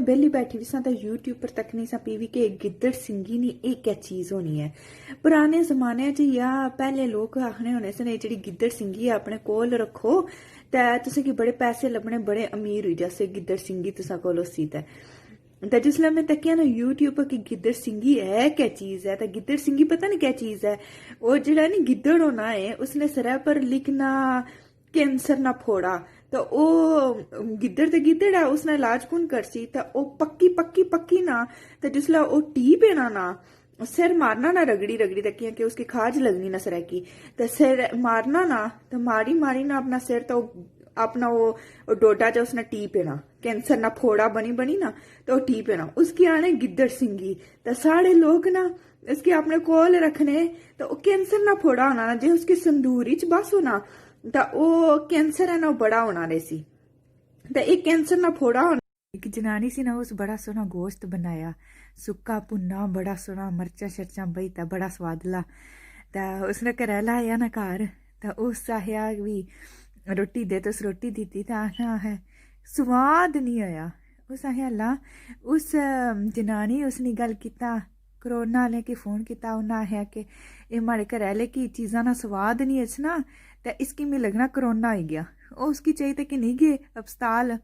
बेली बैठी भी सा तो यूट्यूब पर तकनी सा पीवी के गिद्दड़ सिंगी नी एक क्या चीज होनी है। पुराने जमाने च या पहले लोग आखने होने से जी गिद्दड़ सिंगी अपने कोल रखो ते तुसें बड़े पैसे लभने, बड़े अमीर हुई जैसे गिद्दड़ सिंगी तुसा कोल सी ते जिसलै मैं तकिया ना यूट्यूब पर कि गिद्दड़ सिंगी है क्या चीज है, तो गिद्दड़ सिंगी पता नहीं क्या चीज है। वो जेड़ा नी गिद्दड़ होना है उसने सिर पर लिखना कैंसर ना फोड़ा, तो ओ गिद्दड़ ते गिद्दड़ है उसने इलाज कौन कर सी, तो ओ पक्की पक्की पक्की ना, तो जिसलै ओ टी पेना ना सिर मारना ना रगड़ी रगड़ी तकिया कि उसकी खाज लगनी ना सिर की, तो सिर मारना ना, तो मारी मारी ना अपना सिर तो अपना वो डोडा जो उसने टी पेना, कैंसर ना फोड़ा बनी बनी ना, तो टी पेना उसकी आने गिद्दड़ सिंगी। तो साढ़े लोग ना इसके अपने कोल रखने, तो कैंसर ना फोड़ा होना ना, जे उसकी संदूरी च बस होना तो वो कैंसर है ना बड़ा होना रही सी, तो एक कैंसर ना फोड़ा होना। एक जनानी सी ना उस बड़ा सोना गोश्त बनाया, सुक्का भुन्ना बड़ा सोना, मरचा शर्चा बई ता बड़ा स्वादला। तो उसने घरैला आया ना घर, तो उस आया भी रोटी दे, तो उस रोटी दी तो आखना है स्वाद नहीं आया। उस आया ला उस जनानी उसने गल किता करोना आह्ले की फोन किया, उन्हें आया कि ये माड़े घरैले की चीज़ां ना स्वाद नहीं है ना, तो इसकी मिगी लगना करोना आई गया। उसकी चाहिए कि नहीं गए अस्पताल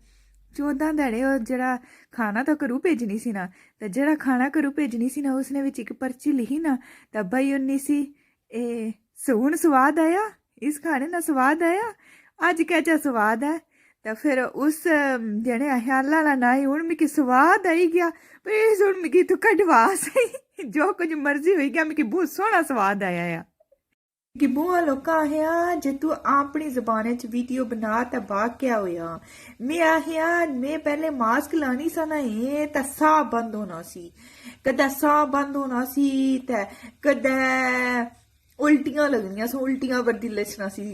14 ध्याड़े जरा खाना तो घरों भेजनी सी ना, तो जरा खाना घरों भेजनी सी ना उसने विच एक पर्ची लिखी ना, तो बई उन्नी सी ए सुन स्वाद आया, इस खाने ना स्वाद आया, अज क्या चा स्वाद है। तो फिर उस जने अल्लाह ला ना हूँ मिगी स्वाद आई गया, पर हूँ मिगी तू कटवा सही जो कुछ मर्जी हुई गया, मिगी बहुत सोहना स्वाद आया है कि बुआ लोग आया जे तू अपनी जबान च वीडियो बना तो बाग क्या होया। मैं आया मैं पहले मास्क लानी सा ना ये तो साह बंद होना सी, कदे साह बंद होना सी ते कदे उल्टियां लगनियां सी, उल्टियां वर्दी लचना सी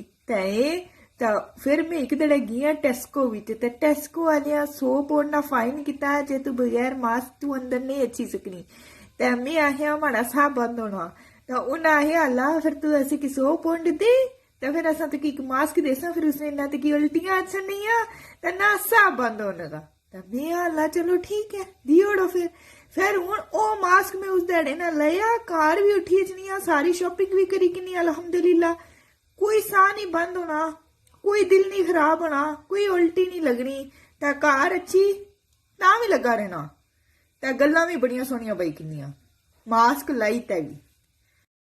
तो फिर मैं एक दड़े गई टेस्को विच, ते टेस्को वाले 100 पौंड ना फाइन किया जे तू बगैर मास्क तू अंदर नहीं अच्छी सकनी। ते मैं आया माड़ा साह बंद होना, तो उन्हें आया अल्लाह फिर तू ऐसे कि 100 पौंड दे, तो फिर असा तो एक मास्क देसा, फिर उसने ना तो की उल्टियां छनिया तो ना साह बंद होने का। तो मैं अल्लाह चलो ठीक है दी ओड़ो। फिर हूँ ओ मास्क में उस दड़े ना लिया, कार भी उठी अचनी, सारी शॉपिंग भी करी कि अल्हम्दुलिल्लाह, कोई साह नहीं बंद होना, कोई दिल नहीं खराब होना, कोई उल्टी नहीं लगनी, तो कार अच्छी ना भी लगा रहना, तो गल्लां भी बड़िया सोहनिया बई किनिया मास्क लाई तै भी।